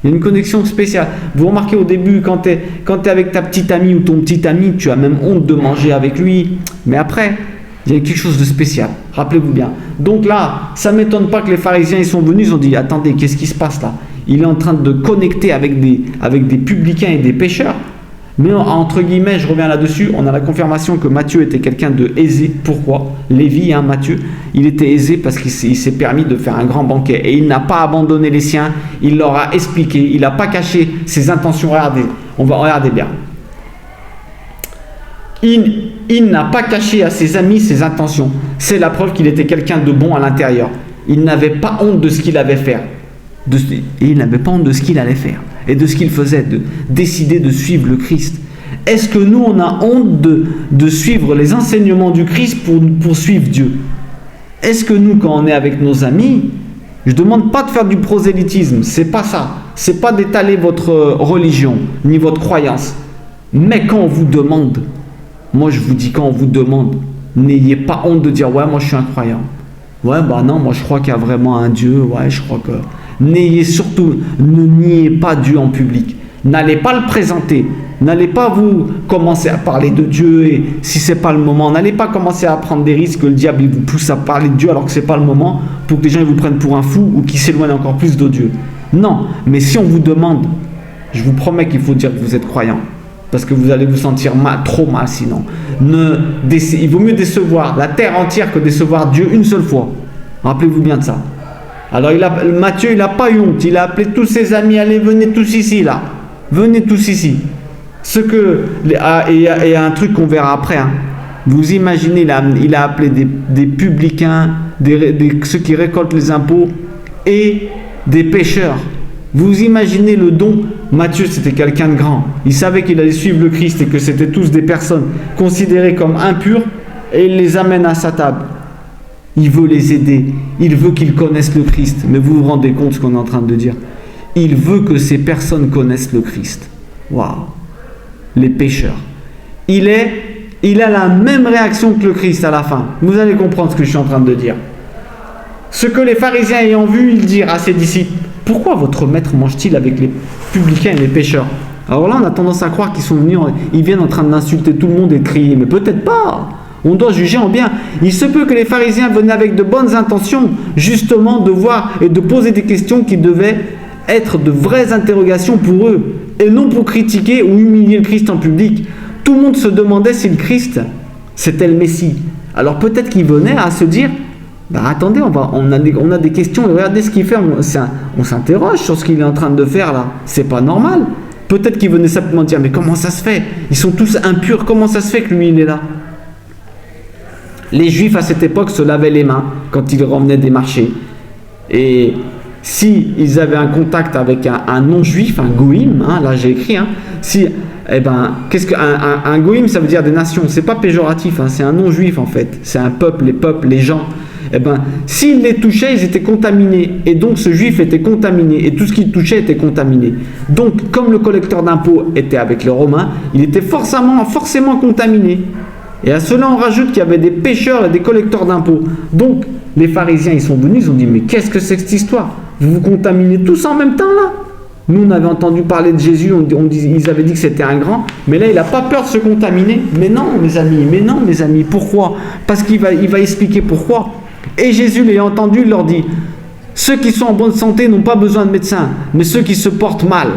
Il y a une connexion spéciale. Vous remarquez au début, quand tu es avec ta petite amie ou ton petit ami, tu as même honte de manger avec lui. Mais après, il y a quelque chose de spécial. Rappelez-vous bien. Donc là, ça ne m'étonne pas que les pharisiens ils sont venus, ils ont dit, attendez, qu'est-ce qui se passe là ? Il est en train de connecter avec des publicains et des pécheurs. Mais entre guillemets, je reviens là-dessus, on a la confirmation que Matthieu était quelqu'un de aisé. Pourquoi ? Lévi, Matthieu, il était aisé parce qu'il s'est permis de faire un grand banquet. Et il n'a pas abandonné les siens, il leur a expliqué, il n'a pas caché ses intentions. Regardez, on va regarder bien. il n'a pas caché à ses amis ses intentions. C'est la preuve qu'il était quelqu'un de bon à l'intérieur. Il n'avait pas honte de ce qu'il avait fait. Et il n'avait pas honte de ce qu'il allait faire et de ce qu'il faisait, de décider de suivre le Christ. Est-ce que nous, on a honte de suivre les enseignements du Christ pour suivre Dieu? Est-ce que nous, quand on est avec nos amis, je ne demande pas de faire du prosélytisme, c'est pas ça. C'est pas d'étaler votre religion, ni votre croyance. Mais quand on vous demande, moi je vous dis, quand on vous demande, n'ayez pas honte de dire, ouais, moi je suis un croyant. Ouais, bah non, moi je crois qu'il y a vraiment un Dieu, ouais, je crois que... N'ayez surtout, ne niez pas Dieu en public. N'allez pas le présenter. N'allez pas vous commencer à parler de Dieu et si ce n'est pas le moment. N'allez pas commencer à prendre des risques que le diable il vous pousse à parler de Dieu alors que ce n'est pas le moment pour que les gens ils vous prennent pour un fou ou qu'ils s'éloignent encore plus de Dieu. Non, mais si on vous demande, je vous promets qu'il faut dire que vous êtes croyant. Parce que vous allez vous sentir trop mal sinon. Il vaut mieux décevoir la terre entière que décevoir Dieu une seule fois. Rappelez-vous bien de ça. Alors Matthieu, il n'a pas eu honte. Il a appelé tous ses amis. Allez, venez tous ici là. Venez tous ici. Il y a un truc qu'on verra après. Hein. Vous imaginez, il a appelé des publicains, ceux qui récoltent les impôts et des pécheurs. Vous imaginez le don. Matthieu, c'était quelqu'un de grand. Il savait qu'il allait suivre le Christ et que c'était tous des personnes considérées comme impures et il les amène à sa table. Il veut les aider. Il veut qu'ils connaissent le Christ. Mais vous vous rendez compte de ce qu'on est en train de dire? Il veut que ces personnes connaissent le Christ. Waouh! Les pécheurs. Il a la même réaction que le Christ à la fin. Vous allez comprendre ce que je suis en train de dire. Ce que les pharisiens ayant vu, ils dirent à ses disciples, pourquoi votre maître mange-t-il avec les publicains et les pécheurs? Alors là, on a tendance à croire qu'ils sont venus, ils viennent en train d'insulter tout le monde et de crier, mais peut-être pas. On doit juger en bien. Il se peut que les pharisiens venaient avec de bonnes intentions, justement de voir et de poser des questions qui devaient être de vraies interrogations pour eux, et non pour critiquer ou humilier le Christ en public. Tout le monde se demandait si le Christ, c'était le Messie. Alors peut-être qu'ils venaient à se dire, attendez, on a des questions, et regardez ce qu'il fait, on s'interroge sur ce qu'il est en train de faire là. C'est pas normal. Peut-être qu'ils venaient simplement dire, mais comment ça se fait? Ils sont tous impurs, comment ça se fait que lui il est là? Les Juifs à cette époque se lavaient les mains quand ils revenaient des marchés. Et si ils avaient un contact avec un non-juif, un goïm, hein, là j'ai écrit, hein, qu'est-ce qu'un goïm, ça veut dire des nations, c'est pas péjoratif, hein, c'est un non-juif en fait, c'est un peuple, les gens. S'ils les touchaient, ils étaient contaminés, et donc ce juif était contaminé, et tout ce qu'il touchait était contaminé. Donc, comme le collecteur d'impôts était avec les Romains, il était forcément contaminé. Et à cela, on rajoute qu'il y avait des pécheurs et des collecteurs d'impôts. Donc, les pharisiens, ils sont venus, ils ont dit, mais qu'est-ce que c'est que cette histoire? Vous vous contaminez tous en même temps là? Nous, on avait entendu parler de Jésus, ils avaient dit que c'était un grand, mais là, il n'a pas peur de se contaminer. Mais non, mes amis, pourquoi? Parce qu'il va expliquer pourquoi. Et Jésus, l'ayant entendu, il leur dit, ceux qui sont en bonne santé n'ont pas besoin de médecin, mais ceux qui se portent mal.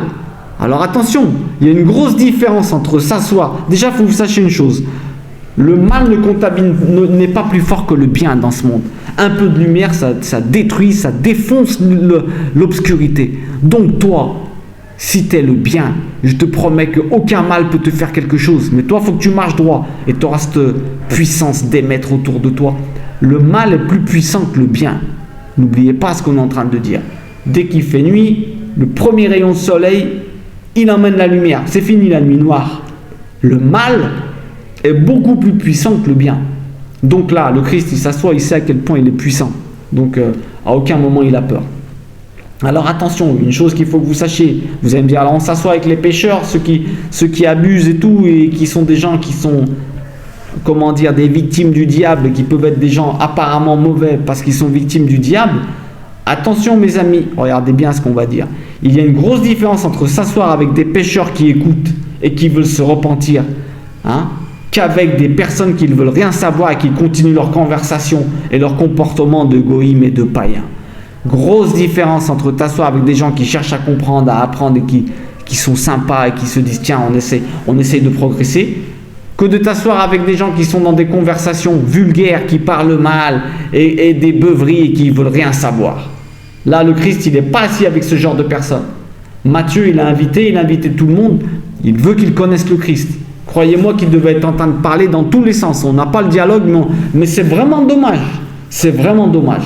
Alors attention, il y a une grosse différence entre s'asseoir. Déjà, il faut que vous sachiez une chose. Le mal n'est pas plus fort que le bien dans ce monde. Un peu de lumière, ça détruit, ça défonce l'obscurité. Donc toi, si tu es le bien, je te promets qu'aucun mal peut te faire quelque chose. Mais toi, il faut que tu marches droit et tu auras cette puissance d'émettre autour de toi. Le mal est plus puissant que le bien. N'oubliez pas ce qu'on est en train de dire. Dès qu'il fait nuit, le premier rayon de soleil, il emmène la lumière. C'est fini la nuit noire. Le mal est beaucoup plus puissant que le bien. Donc là, le Christ, il s'assoit, il sait à quel point il est puissant. Donc, à aucun moment, il a peur. Alors attention, une chose qu'il faut que vous sachiez, vous allez me dire, alors on s'assoit avec les pécheurs, ceux qui abusent et tout, et qui sont des gens qui sont, des victimes du diable, qui peuvent être des gens apparemment mauvais parce qu'ils sont victimes du diable. Attention mes amis, regardez bien ce qu'on va dire. Il y a une grosse différence entre s'asseoir avec des pécheurs qui écoutent et qui veulent se repentir, qu'avec des personnes qui ne veulent rien savoir et qui continuent leur conversation et leur comportement de goïm et de païen. Grosse différence entre t'asseoir avec des gens qui cherchent à comprendre, à apprendre et qui sont sympas et qui se disent tiens on essaye de progresser, que de t'asseoir avec des gens qui sont dans des conversations vulgaires, qui parlent mal et des beuveries et qui ne veulent rien savoir. Là le Christ il n'est pas assis avec ce genre de personnes. Matthieu il a invité tout le monde, il veut qu'ils connaissent le Christ. Croyez-moi qu'il devait être en train de parler dans tous les sens. On n'a pas le dialogue, mais c'est vraiment dommage. C'est vraiment dommage.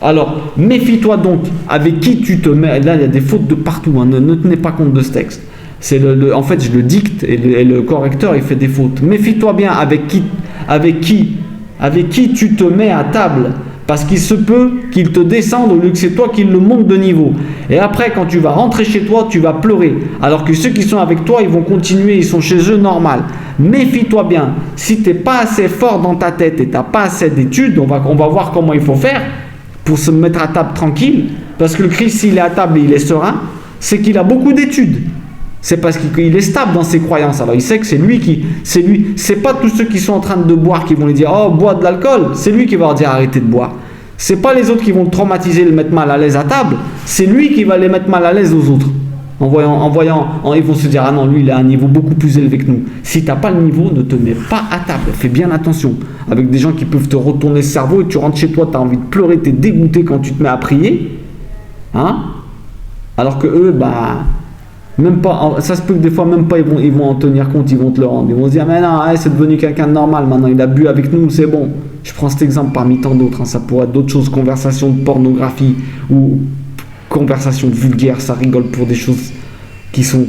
Alors, méfie-toi donc avec qui tu te mets. Là, il y a des fautes de partout. Hein. Ne tenez pas compte de ce texte. En fait, je le dicte et le correcteur, il fait des fautes. Méfie-toi bien avec qui tu te mets à table. Parce qu'il se peut qu'il te descende au lieu que c'est toi qui le monte de niveau. Et après, quand tu vas rentrer chez toi, tu vas pleurer. Alors que ceux qui sont avec toi, ils vont continuer, ils sont chez eux normal. Méfie-toi bien. Si tu n'es pas assez fort dans ta tête et tu n'as pas assez d'études, on va voir comment il faut faire pour se mettre à table tranquille. Parce que le Christ, s'il est à table et il est serein, c'est qu'il a beaucoup d'études. C'est parce qu'il est stable dans ses croyances. Alors il sait que c'est lui. C'est pas tous ceux qui sont en train de boire qui vont lui dire oh bois de l'alcool. C'est lui qui va leur dire arrêtez de boire. C'est pas les autres qui vont le traumatiser, le mettre mal à l'aise à table. C'est lui qui va les mettre mal à l'aise aux autres. Ils vont se dire ah non lui il a un niveau beaucoup plus élevé que nous. Si t'as pas le niveau, ne te mets pas à table. Fais bien attention. Avec des gens qui peuvent te retourner le cerveau et tu rentres chez toi, tu as envie de pleurer, tu es dégoûté quand tu te mets à prier. Hein? Alors que eux, même pas, ça se peut que des fois même pas ils vont en tenir compte, ils vont te le rendre. Ils vont se dire mais non, c'est devenu quelqu'un de normal, maintenant il a bu avec nous, c'est bon. Je prends cet exemple parmi tant d'autres, hein. Ça pourrait être d'autres choses, conversation de pornographie ou conversation vulgaire, ça rigole pour des choses qui sont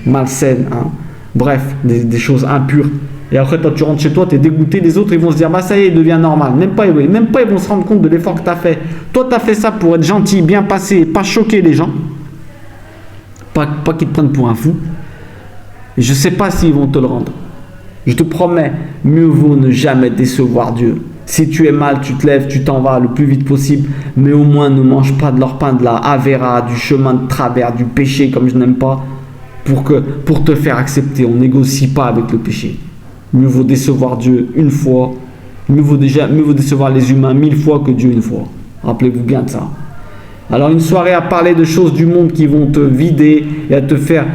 malsaines. Hein. Bref, des choses impures. Et après toi tu rentres chez toi, tu es dégoûté, les autres ils vont se dire ça y est, il devient normal. Même pas ils vont se rendre compte de l'effort que tu as fait. Toi tu as fait ça pour être gentil, bien passé, pas choquer les gens. Pas qu'ils te prennent pour un fou. Et je ne sais pas s'ils vont te le rendre. Je te promets, mieux vaut ne jamais décevoir Dieu. Si tu es mal, tu te lèves, tu t'en vas le plus vite possible, mais au moins ne mange pas de leur pain, de la avéra, du chemin de travers, du péché comme je n'aime pas, pour te faire accepter. On négocie pas avec le péché. Mieux vaut décevoir Dieu une fois, mieux vaut décevoir les humains 1000 fois que Dieu une fois. Rappelez-vous bien de ça. Alors une soirée à parler de choses du monde qui vont te vider et à faire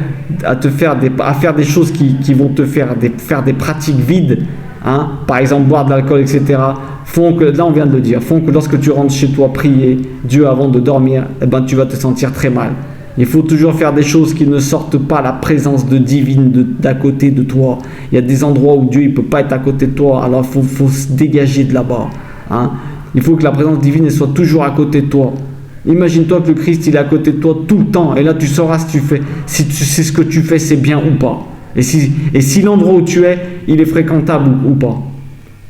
des choses qui vont te faire des pratiques vides, hein, par exemple boire de l'alcool, etc. Font que, là on vient de le dire, font que lorsque tu rentres chez toi prier Dieu avant de dormir, tu vas te sentir très mal. Il faut toujours faire des choses qui ne sortent pas la présence de divine d'à côté de toi. Il y a des endroits où Dieu ne peut pas être à côté de toi, alors il faut se dégager de là-bas. Hein. Il faut que la présence divine elle soit toujours à côté de toi. Imagine-toi que le Christ il est à côté de toi tout le temps et là tu sauras si tu sais ce que tu fais c'est bien ou pas. Et si l'endroit où tu es il est fréquentable ou pas.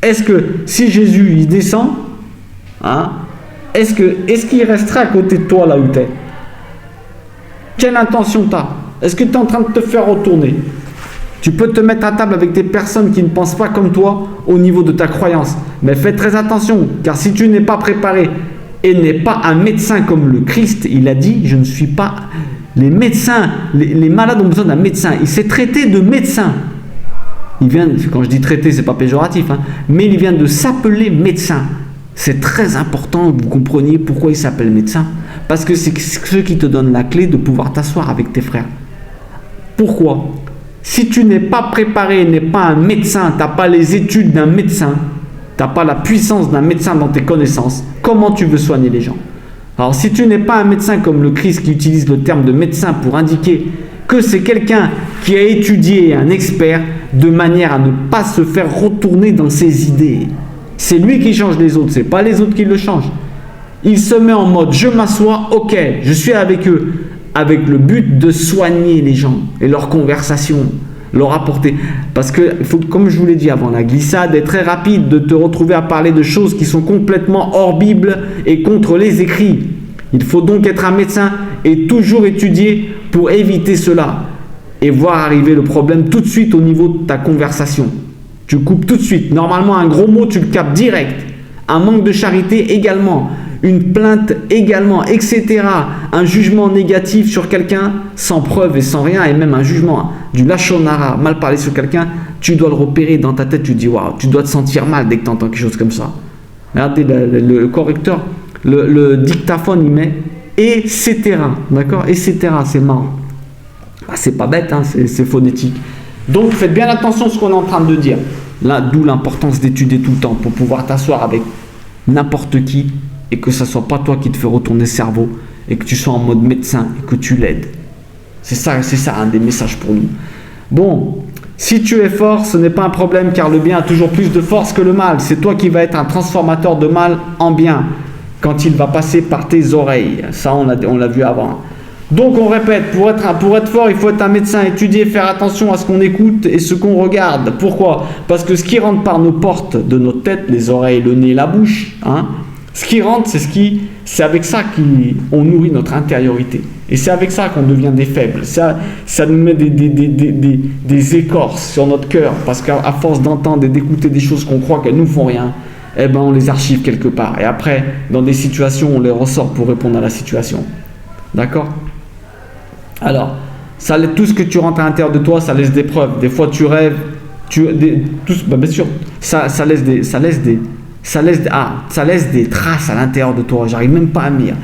Est-ce que si Jésus il descend, hein, est-ce qu'il restera à côté de toi là où tu es? Quelle intention tu as? Est-ce que tu es en train de te faire retourner? Tu peux te mettre à table avec des personnes qui ne pensent pas comme toi au niveau de ta croyance. Mais fais très attention, car si tu n'es pas préparé et n'est pas un médecin comme le Christ, il a dit, je ne suis pas... Les médecins, les malades ont besoin d'un médecin. Il s'est traité de médecin. Quand je dis traité, c'est pas péjoratif, hein, mais il vient de s'appeler médecin. C'est très important que vous compreniez pourquoi il s'appelle médecin. Parce que c'est ce qui te donne la clé de pouvoir t'asseoir avec tes frères. Pourquoi? Si tu n'es pas préparé, n'es pas un médecin, tu n'as pas les études d'un médecin, tu n'as pas la puissance d'un médecin dans tes connaissances, comment tu veux soigner les gens? Alors si tu n'es pas un médecin comme le Christ qui utilise le terme de médecin pour indiquer que c'est quelqu'un qui a étudié, un expert, de manière à ne pas se faire retourner dans ses idées. C'est lui qui change les autres, ce n'est pas les autres qui le changent. Il se met en mode je m'assois, ok, je suis avec eux, avec le but de soigner les gens et leur conversation, leur apporter. Parce que, comme je vous l'ai dit avant, la glissade est très rapide de te retrouver à parler de choses qui sont complètement hors Bible et contre les écrits. Il faut donc être un médecin et toujours étudier pour éviter cela et voir arriver le problème tout de suite au niveau de ta conversation. Tu coupes tout de suite. Normalement, un gros mot, tu le captes direct. Un manque de charité également. Une plainte également, etc. Un jugement négatif sur quelqu'un sans preuve et sans rien, et même un jugement du lachonara, mal parler sur quelqu'un, tu dois le repérer dans ta tête, tu te dis waouh, tu dois te sentir mal dès que tu entends quelque chose comme ça. Regardez le correcteur, le dictaphone il met etc. D'accord, etc. C'est marrant. C'est pas bête, hein, c'est phonétique. Donc faites bien attention à ce qu'on est en train de dire. Là, d'où l'importance d'étudier tout le temps pour pouvoir t'asseoir avec n'importe qui et que ce ne soit pas toi qui te fais retourner le cerveau et que tu sois en mode médecin et que tu l'aides. C'est ça un des messages pour nous. Bon, Si tu es fort, ce n'est pas un problème car le bien a toujours plus de force que le mal. C'est toi qui vas être un transformateur de mal en bien quand il va passer par tes oreilles. Ça, on l'a vu avant. Donc on répète, pour être fort, il faut être un médecin, étudier, faire attention à ce qu'on écoute et ce qu'on regarde. Pourquoi? Parce que ce qui rentre par nos portes de notre tête, les oreilles, le nez, la bouche, ce qui rentre, c'est avec ça qu'on nourrit notre intériorité. Et c'est avec ça qu'on devient des faibles. Ça nous met des écorces sur notre cœur, parce qu'à force d'entendre et d'écouter des choses qu'on croit qu'elles ne nous font rien, on les archive quelque part. Et après, dans des situations, on les ressort pour répondre à la situation. D'accord? Alors, tout ce que tu rentres à l'intérieur de toi, ça laisse des preuves. Des fois, tu rêves, bien sûr, ça laisse des traces à l'intérieur de toi. J'arrive même pas à me dire.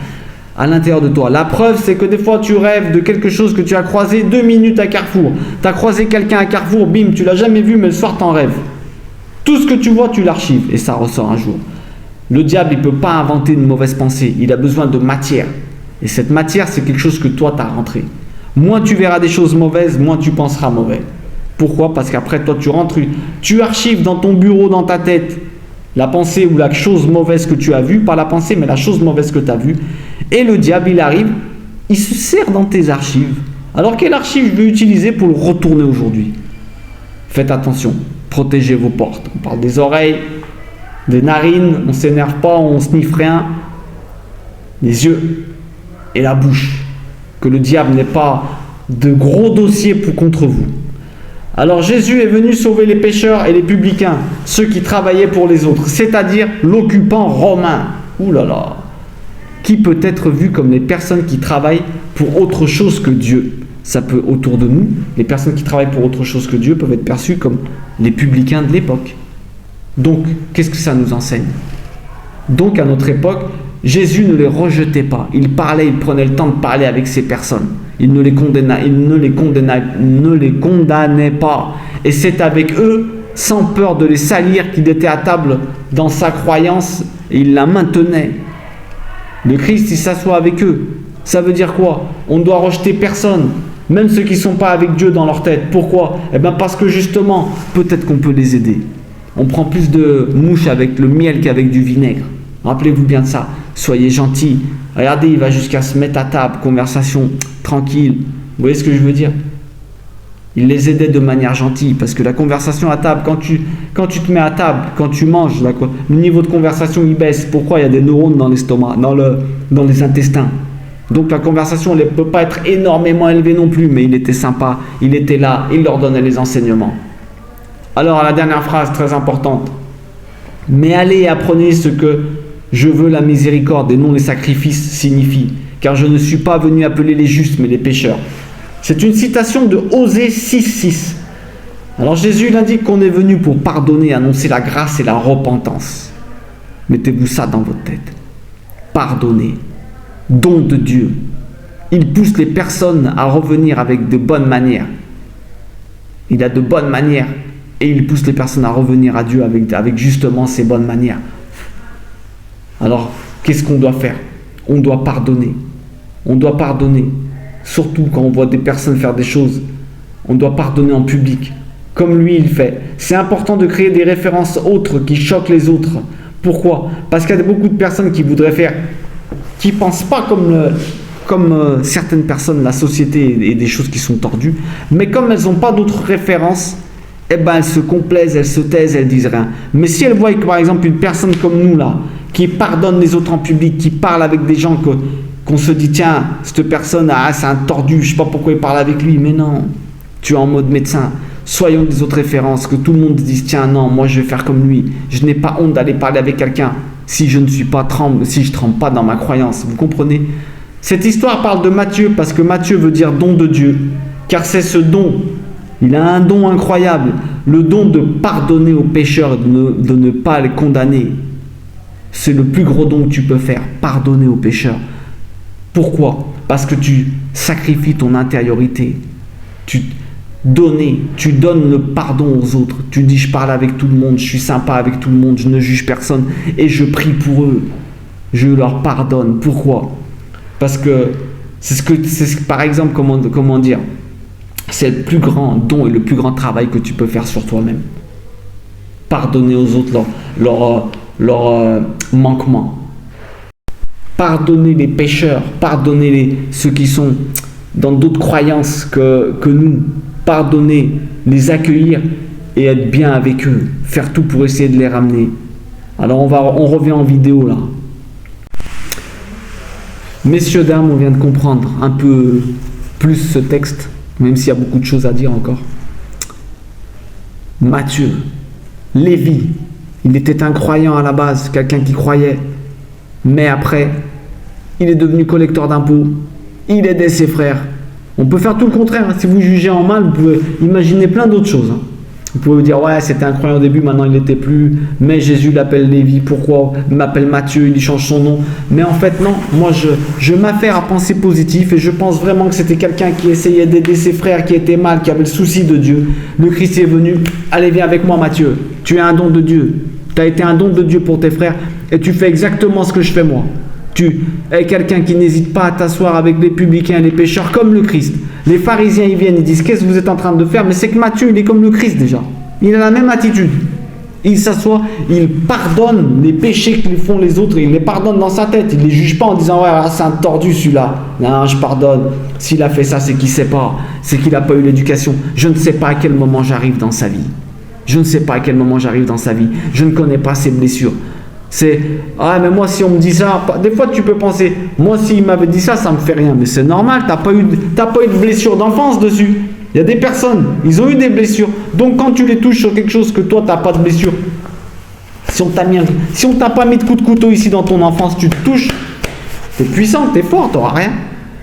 À l'intérieur de toi. La preuve, c'est que des fois, tu rêves de quelque chose que tu as croisé 2 minutes à Carrefour. Tu as croisé quelqu'un à Carrefour, bim, tu l'as jamais vu, mais le soir, t'en rêves. Tout ce que tu vois, tu l'archives et ça ressort un jour. Le diable, il ne peut pas inventer une mauvaise pensée. Il a besoin de matière. Et cette matière, c'est quelque chose que toi, tu as rentré. Moins tu verras des choses mauvaises, moins tu penseras mauvais. Pourquoi? Parce qu'après, toi, tu rentres, tu archives dans ton bureau, dans ta tête, la pensée ou la chose mauvaise que tu as vue, pas la pensée, mais la chose mauvaise que tu as vue. Et le diable, il arrive, il se sert dans tes archives. Alors, quelle archive je vais utiliser pour le retourner aujourd'hui? Faites attention, protégez vos portes. On parle des oreilles, des narines, on ne s'énerve pas, on ne sniffe rien. Les yeux et la bouche. Que le diable n'ait pas de gros dossiers contre vous. Alors Jésus est venu sauver les pécheurs et les publicains, ceux qui travaillaient pour les autres, c'est-à-dire l'occupant romain. Ouh là là! Qui peut être vu comme les personnes qui travaillent pour autre chose que Dieu? Ça peut, autour de nous, les personnes qui travaillent pour autre chose que Dieu peuvent être perçues comme les publicains de l'époque. Donc, qu'est-ce que ça nous enseigne? Donc, à notre époque, Jésus ne les rejetait pas. Il parlait, il prenait le temps de parler avec ces personnes. Il ne les condamnait pas. Et c'est avec eux, sans peur de les salir, qu'il était à table dans sa croyance et il la maintenait. Le Christ, il s'assoit avec eux. Ça veut dire quoi? On ne doit rejeter personne, même ceux qui ne sont pas avec Dieu dans leur tête. Pourquoi? Parce que justement, peut-être qu'on peut les aider. On prend plus de mouches avec le miel qu'avec du vinaigre. Rappelez-vous bien de ça. Soyez gentils. Regardez, il va jusqu'à se mettre à table, conversation tranquille. Vous voyez ce que je veux dire? Il les aidait de manière gentille, parce que la conversation à table, quand tu te mets à table, quand tu manges, le niveau de conversation il baisse. Pourquoi? Il y a des neurones dans l'estomac, dans les intestins. Donc la conversation ne peut pas être énormément élevée non plus, mais il était sympa, il était là, il leur donnait les enseignements. Alors la dernière phrase très importante. Mais allez et apprenez ce que je veux, la miséricorde et non les sacrifices signifie, car je ne suis pas venu appeler les justes mais les pécheurs. C'est une citation de Osée 6,6. Alors Jésus il indique qu'on est venu pour pardonner, annoncer la grâce et la repentance. Mettez-vous ça dans votre tête. Pardonner, don de Dieu. Il pousse les personnes à revenir avec de bonnes manières. Il a de bonnes manières et il pousse les personnes à revenir à Dieu avec justement ces bonnes manières. Alors, qu'est-ce qu'on doit faire? On doit pardonner. On doit pardonner. Surtout quand on voit des personnes faire des choses. On doit pardonner en public, comme lui il fait. C'est important de créer des références autres qui choquent les autres. Pourquoi? Parce qu'il y a beaucoup de personnes qui voudraient faire, qui ne pensent pas comme certaines personnes, la société et des choses qui sont tordues, mais comme elles n'ont pas d'autres références, elles se complaisent, elles se taisent, elles disent rien. Mais si elles voient que par exemple une personne comme nous là, qui pardonne les autres en public, qui parle avec des gens qu'on se dit tiens, cette personne, c'est un tordu, je ne sais pas pourquoi il parle avec lui, mais non, tu es en mode médecin. Soyons des autres références, que tout le monde dise tiens non, moi je vais faire comme lui, je n'ai pas honte d'aller parler avec quelqu'un si je tremble pas dans ma croyance. Vous comprenez? Cette histoire parle de Matthieu parce que Matthieu veut dire don de Dieu, car c'est ce don. Il a un don incroyable, le don de pardonner aux pécheurs, de ne pas les condamner. C'est le plus gros don que tu peux faire, pardonner aux pécheurs. Pourquoi? Parce que tu sacrifies ton intériorité. Tu donnes le pardon aux autres. Tu dis je parle avec tout le monde, je suis sympa avec tout le monde, je ne juge personne et je prie pour eux. Je leur pardonne. Pourquoi? Parce que par exemple, comment dire? C'est le plus grand don et le plus grand travail que tu peux faire sur toi-même. Pardonner aux autres leurs manquements. Pardonner les pécheurs. Pardonner ceux qui sont dans d'autres croyances que nous. Pardonner, les accueillir et être bien avec eux. Faire tout pour essayer de les ramener. Alors on revient en vidéo là. Messieurs, dames, on vient de comprendre un peu plus ce texte, même s'il y a beaucoup de choses à dire encore. Matthieu, Lévi, il était un croyant à la base, quelqu'un qui croyait, mais après, il est devenu collecteur d'impôts, il aidait ses frères. On peut faire tout le contraire, hein. Si vous jugez en mal, vous pouvez imaginer plein d'autres choses, hein. Vous pouvez vous dire, ouais, c'était un croyant au début, maintenant il n'était plus, mais Jésus l'appelle Lévi, pourquoi il m'appelle Matthieu, il change son nom. Mais en fait, non, moi je m'affaire à penser positif et je pense vraiment que c'était quelqu'un qui essayait d'aider ses frères, qui était mal, qui avait le souci de Dieu. Le Christ est venu, allez, viens avec moi Matthieu, tu es un don de Dieu, tu as été un don de Dieu pour tes frères et tu fais exactement ce que je fais moi. Tu es quelqu'un qui n'hésite pas à t'asseoir avec les publicains et les pécheurs comme le Christ. Les pharisiens, ils viennent, ils disent, qu'est-ce que vous êtes en train de faire? Mais c'est que Matthieu, il est comme le Christ déjà. Il a la même attitude. Il s'assoit, il pardonne les péchés que font les autres, il les pardonne dans sa tête. Il ne les juge pas en disant, ouais, c'est un tordu celui-là. Non, je pardonne. S'il a fait ça, c'est qu'il ne sait pas. C'est qu'il n'a pas eu l'éducation. Je ne sais pas à quel moment j'arrive dans sa vie. Je ne sais pas à quel moment j'arrive dans sa vie. Je ne connais pas ses blessures. C'est, ah mais moi si on me dit ça, des fois tu peux penser, moi s'il m'avait dit ça, ça me fait rien, mais c'est normal, t'as pas eu de blessure d'enfance dessus. Il y a des personnes, ils ont eu des blessures, donc quand tu les touches sur quelque chose que toi t'as pas de blessure, si on t'a pas mis de coup de couteau ici dans ton enfance, tu te touches, t'es puissant, t'es fort, t'auras rien.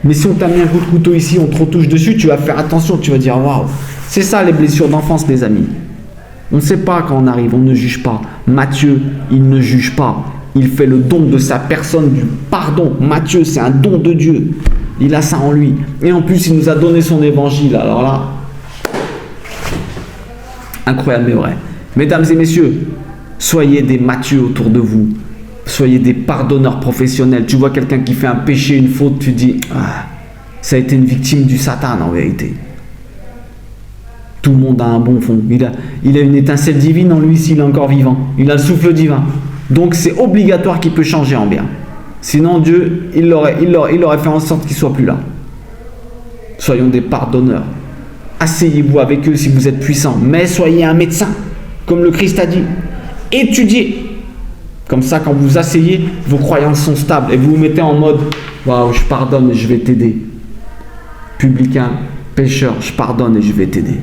Mais si on t'a mis un coup de couteau ici, on te retouche dessus, tu vas faire attention, tu vas dire waouh. C'est ça les blessures d'enfance, les amis. On ne sait pas quand on arrive, on ne juge pas. Matthieu, il ne juge pas. Il fait le don de sa personne, du pardon. Matthieu, c'est un don de Dieu. Il a ça en lui. Et en plus, il nous a donné son évangile. Alors là, incroyable mais vrai. Mesdames et messieurs, soyez des Matthieu autour de vous. Soyez des pardonneurs professionnels. Tu vois quelqu'un qui fait un péché, une faute, tu dis, ah, ça a été une victime du Satan en vérité. Tout le monde a un bon fond. Il a une étincelle divine en lui s'il est encore vivant. Il a le souffle divin. Donc c'est obligatoire qu'il peut changer en bien. Sinon Dieu, il aurait fait en sorte qu'il ne soit plus là. Soyons des pardonneurs. Asseyez-vous avec eux si vous êtes puissants. Mais soyez un médecin, comme le Christ a dit. Étudiez. Comme ça, quand vous vous asseyez, vos croyances sont stables. Et vous vous mettez en mode, waouh, je pardonne et je vais t'aider. Publicain, pécheur, je pardonne et je vais t'aider.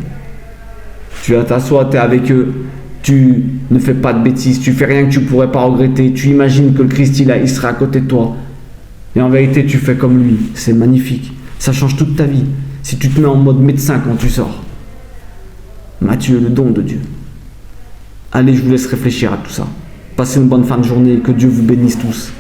Tu vas t'asseoir, tu es avec eux, tu ne fais pas de bêtises, tu fais rien que tu ne pourrais pas regretter, tu imagines que le Christ il sera à côté de toi. Et en vérité, tu fais comme lui. C'est magnifique. Ça change toute ta vie. Si tu te mets en mode médecin quand tu sors. Matthieu, le don de Dieu. Allez, je vous laisse réfléchir à tout ça. Passez une bonne fin de journée et que Dieu vous bénisse tous.